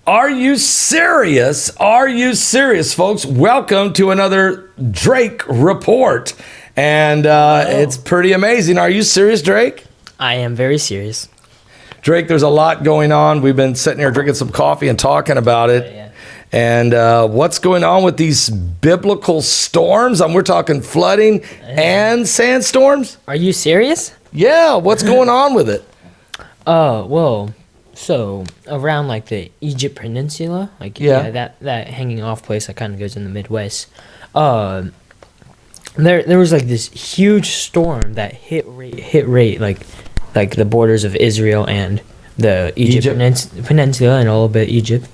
Are you serious? Are you serious, folks? Welcome to another Drake report. And it's pretty amazing. Are you serious, Drake? I am very serious. Drake, there's a lot going on. We've been sitting here drinking some coffee and talking about it. Yeah. And what's going on with these biblical storms? We're talking flooding and sandstorms. Are you serious? Yeah, what's going on with it? So around like the Egypt Peninsula, that hanging off place that kind of goes in the Midwest. There was like this huge storm that hit like the borders of Israel and the Egypt. Peninsula and a little bit Egypt.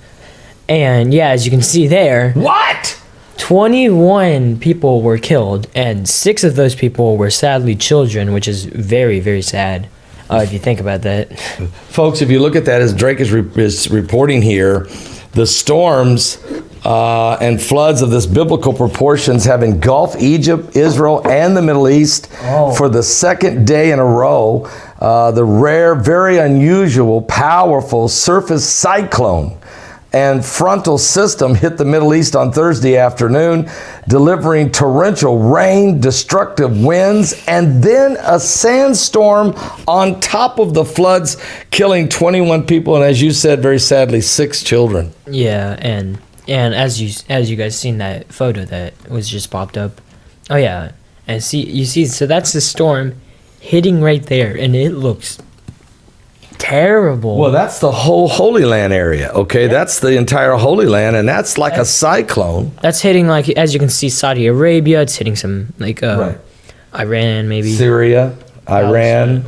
And yeah, as you can see there, What? 21 people were killed, and 6 of those people were sadly children, which is very, very sad. If you think about that. Folks, if you look at that, as Drake is reporting here, the storms and floods of this biblical proportions have engulfed Egypt, Israel, and the Middle East for the second day in a row. The rare, very unusual, powerful surface cyclone and frontal system hit the Middle East on Thursday afternoon, delivering torrential rain, destructive winds, and then a sandstorm on top of the floods, killing 21 people, and as you said, very sadly, 6 children. Yeah, and as you guys seen that photo that was just popped up. Oh yeah, and so that's the storm hitting right there, and it looks terrible. Well, that's the whole Holy Land area, okay? Yeah. That's the entire Holy Land, and that's like a cyclone. That's hitting, like, as you can see, Saudi Arabia. It's hitting some, like, Iran, maybe. Syria, Iran.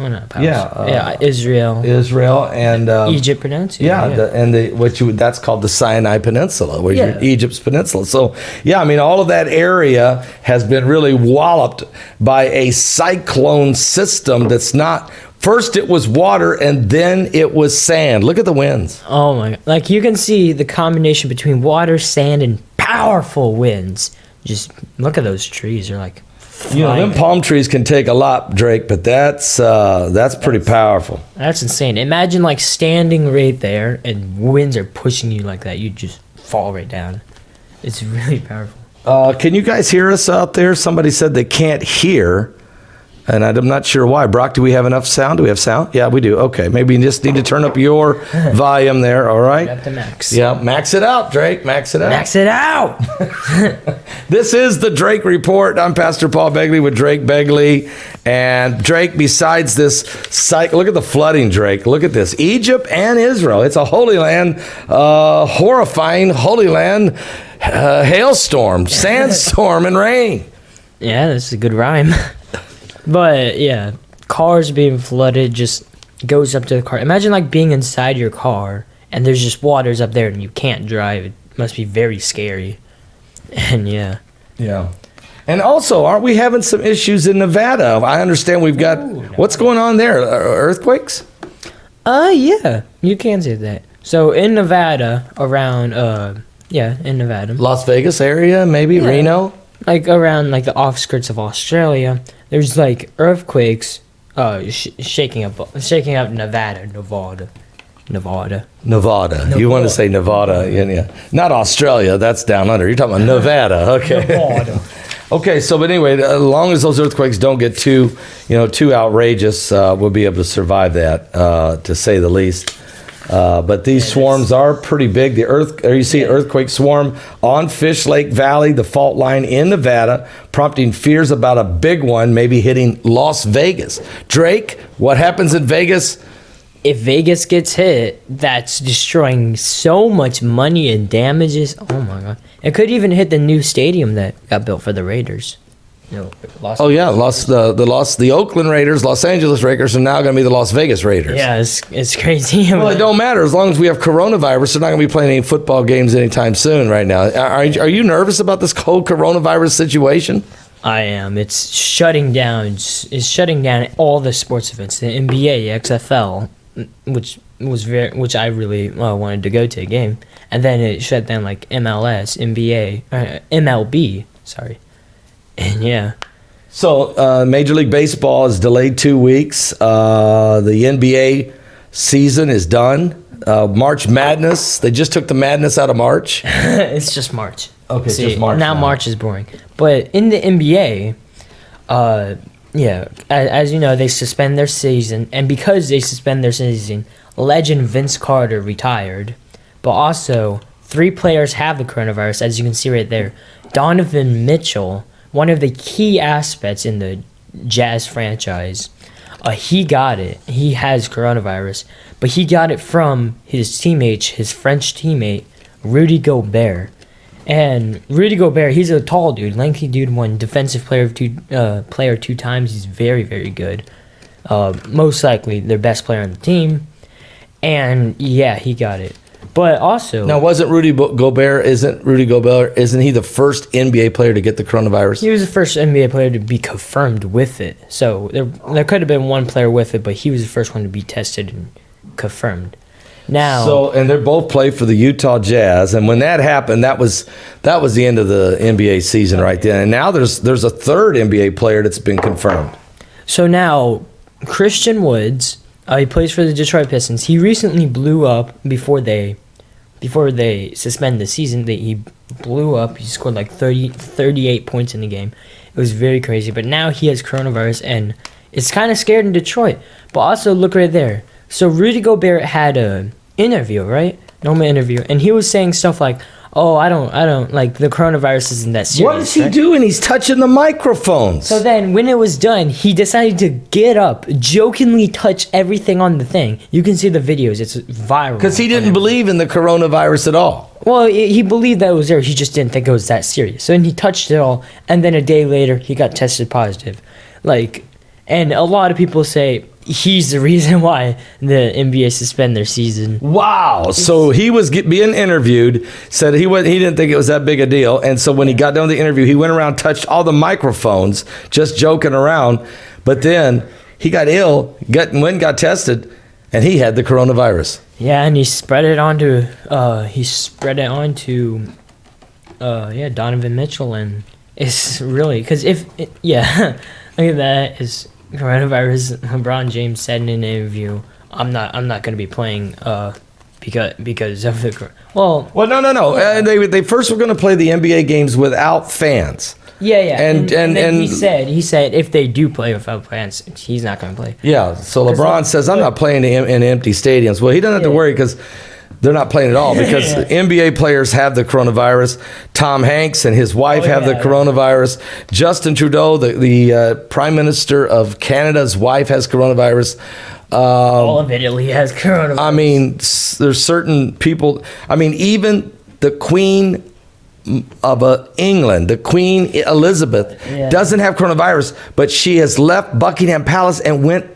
Israel. And Egypt Peninsula. That's called the Sinai Peninsula, which is Egypt's peninsula. So, yeah, I mean, all of that area has been really walloped by a cyclone system that's not... First it was water, and then it was sand. Look at the winds. Oh my God. Like, you can see the combination between water, sand, and powerful winds. Just look at those trees. They're like flying. You know, them palm trees can take a lot, Drake, but that's pretty powerful. That's insane. Imagine like standing right there and winds are pushing you like that. You just fall right down. It's really powerful. Can you guys hear us out there? Somebody said they can't hear. And I'm not sure why. Brock, do we have enough sound? Do we have sound? Yeah, we do. Okay, maybe you just need to turn up your volume there, all right? Up to max. Yeah, max it out, Drake. Max it out. Max it out! This is the Drake Report. I'm Pastor Paul Begley with Drake Begley. And Drake, besides this cycle, look at the flooding, Drake. Look at this. Egypt and Israel. It's a Holy Land, horrifying Holy Land hailstorm, sandstorm, and rain. Yeah, that's a good rhyme. But yeah, cars being flooded just goes up to the car. Imagine like being inside your car and there's just waters up there and you can't drive. It must be very scary. And yeah. And also, aren't we having some issues in Nevada? I understand we've got what's going on there? Earthquakes? Yeah, you can say that. So in Nevada, around in Nevada, Las Vegas area, maybe Reno. Like around like the outskirts of Australia, there's like earthquakes shaking up Nevada. You want to say Nevada, yeah. Not Australia, that's down under. You're talking about Nevada. Okay. Nevada. Okay, so but anyway, as long as those earthquakes don't get too outrageous, we'll be able to survive that, to say the least. But these swarms are pretty big. You see earthquake swarm on Fish Lake Valley, the fault line in Nevada, prompting fears about a big one maybe hitting Las Vegas. Drake, what happens in Vegas? If Vegas gets hit, that's destroying so much money and damages. Oh my God. It could even hit the new stadium that got built for the Raiders. The Oakland Raiders, Los Angeles Raiders are now going to be the Las Vegas Raiders. Yeah, it's crazy. Well, it don't matter as long as we have coronavirus. They're not going to be playing any football games anytime soon. Right now, are you nervous about this whole coronavirus situation? I am. It's shutting down. It's shutting down all the sports events. The NBA, XFL, which I really wanted to go to a game, and then it shut down like MLS, NBA, MLB. Sorry. And yeah. So Major League Baseball is delayed 2 weeks. The NBA season is done. March Madness. They just took the madness out of March. It's just March. Okay, it's just March now. now. March is boring. But in the NBA, as you know, they suspend their season, and because they suspend their season, legend Vince Carter retired, but also 3 players have the coronavirus, as you can see right there. Donovan Mitchell, one of the key aspects in the Jazz franchise, he got it. He has coronavirus, but he got it from his French teammate, Rudy Gobert. And Rudy Gobert, he's a tall dude, lengthy dude, won defensive player 2 times. He's very, very good. Most likely their best player on the team. And yeah, he got it. But also, Now, isn't Rudy Gobert, isn't he the first NBA player to get the coronavirus? he was the first NBA player to be confirmed with it. So there could have been one player with it, but he was the first one to be tested and confirmed. Now, And they both play for the Utah Jazz, and when that happened, that was the end of the NBA season right then. And now there's a third NBA player that's been confirmed. so now Christian Woods, he plays for the Detroit Pistons. He recently blew up before they suspended the season. He blew up. He scored like 38 points in the game. It was very crazy. But now he has coronavirus, and it's kind of scared in Detroit. But also, look right there. So Rudy Gobert had a interview, right? Normal interview, and he was saying stuff like, "Oh, I don't like the coronavirus isn't that serious." What is he right? doing? He's touching the microphones. So then, when it was done, he decided to get up, jokingly touch everything on the thing. You can see the videos; it's viral. Because he didn't believe in the coronavirus at all. Well, he believed that it was there. He just didn't think it was that serious. So then he touched it all, and then a day later, he got tested positive. And a lot of people say he's the reason why the NBA suspend their season. Wow. So he was being interviewed, said he didn't think it was that big a deal. And so when he got done with the interview, he went around, touched all the microphones, just joking around. But then he got ill, got tested, and he had the coronavirus. Yeah, and he spread it onto Donovan Mitchell, and it's really because look at that is coronavirus. LeBron James said in an interview, "I'm not going to be playing because of the well." Well, no. They first were going to play the NBA games without fans. Yeah. And then he said if they do play without fans, he's not going to play. Yeah. So LeBron says, "I'm not playing in empty stadiums." Well, he doesn't have to worry because they're not playing at all because NBA players have the coronavirus. Tom Hanks and his wife have the coronavirus. Justin Trudeau, the Prime Minister of Canada's wife, has coronavirus. All of Italy has coronavirus. I mean, there's certain people. I mean, even the Queen of England, the Queen Elizabeth, doesn't have coronavirus, but she has left Buckingham Palace and went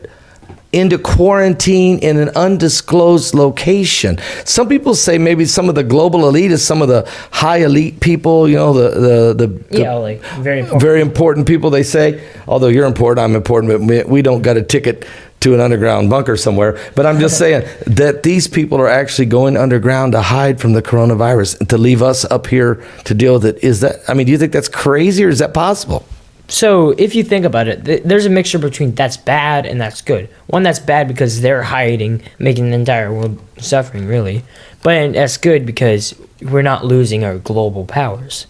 into quarantine in an undisclosed location. Some people say maybe some of the global elite, some of the high elite people, like very important. very important people, they say. Although you're important, I'm important, but we don't got a ticket to an underground bunker somewhere. But I'm just saying that these people are actually going underground to hide from the coronavirus and to leave us up here to deal with it. Do you think that's crazy, or is that possible? So if you think about it, there's a mixture between that's bad and that's good. One, that's bad because they're hiding, making the entire world suffering, really. But that's good because we're not losing our global powers.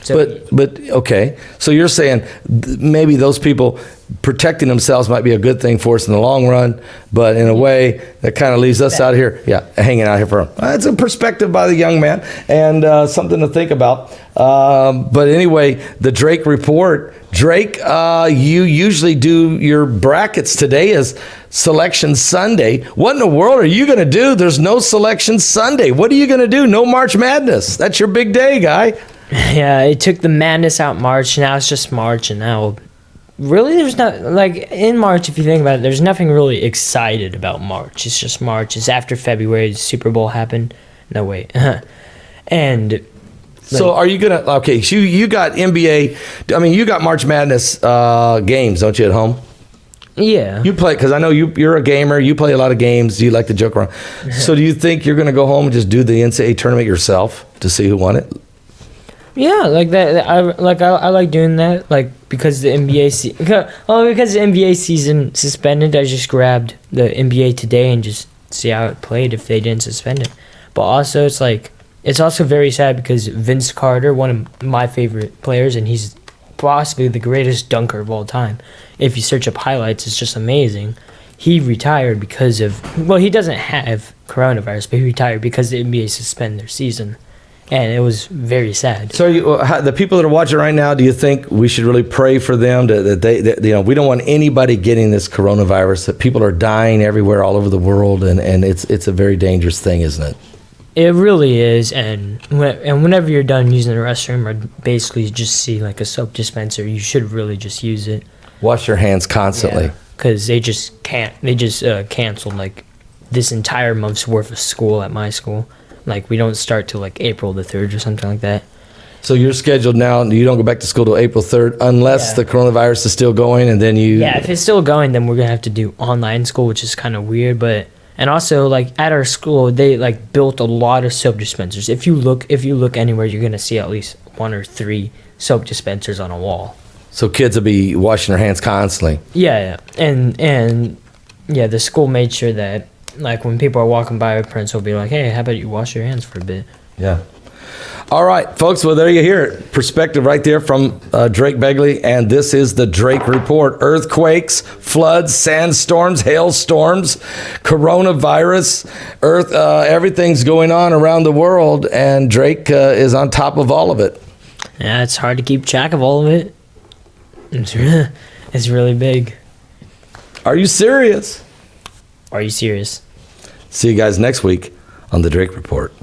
So, But okay, so you're saying maybe those people protecting themselves might be a good thing for us in the long run, but in a way that kind of leaves us out here, hanging out here for it's a perspective by the young man and something to think about. But anyway, the Drake report. Drake, you usually do your brackets. Today is Selection Sunday. What in the world are you going to do? There's no Selection Sunday. What are you going to do? No March Madness. That's your big day, guy. Yeah, it took the madness out March. Now it's just March, and now really there's not in March. If you think about it, there's nothing really excited about March. It's just March. It's after February. The Super Bowl happened. No wait, and. So are you gonna? Okay, so you got NBA. I mean, you got March Madness games, don't you, at home? Yeah. You play because I know you're a gamer. You play a lot of games. You like to joke around. So do you think you're gonna go home and just do the NCAA tournament yourself to see who won it? Yeah, like that. I like doing that. Because the NBA because the NBA season suspended, I just grabbed the NBA Today and just see how it played if they didn't suspend it. But also, it's also very sad because Vince Carter, one of my favorite players, and he's possibly the greatest dunker of all time. If you search up highlights, it's just amazing. He retired because of, well, he doesn't have coronavirus, but he retired because the NBA suspended their season. And it was very sad. So the people that are watching right now, do you think we should really pray for them that we don't want anybody getting this coronavirus, that people are dying everywhere all over the world, and it's a very dangerous thing, isn't it? It really is, and whenever you're done using the restroom or basically just see like a soap dispenser, you should really just use it. Wash your hands constantly. Because they just canceled like this entire month's worth of school at my school. Like, we don't start till like April the 3rd or something like that. So you're scheduled now, you don't go back to school till April 3rd unless the coronavirus is still going, and then you... Yeah, if it's still going, then we're going to have to do online school, which is kind of weird, but... And also, like, at our school, they, like, built a lot of soap dispensers. If you look anywhere, you're going to see at least 1 or 3 soap dispensers on a wall. So kids will be washing their hands constantly. Yeah. And the school made sure that, like, when people are walking by, parents will be like, hey, how about you wash your hands for a bit? Yeah. All right, folks, well, there you hear it. Perspective right there from Drake Begley, and this is the Drake Report. Earthquakes, floods, sandstorms, hailstorms, coronavirus, everything's going on around the world, and Drake is on top of all of it. Yeah, it's hard to keep track of all of it. It's really big. Are you serious? Are you serious? See you guys next week on the Drake Report.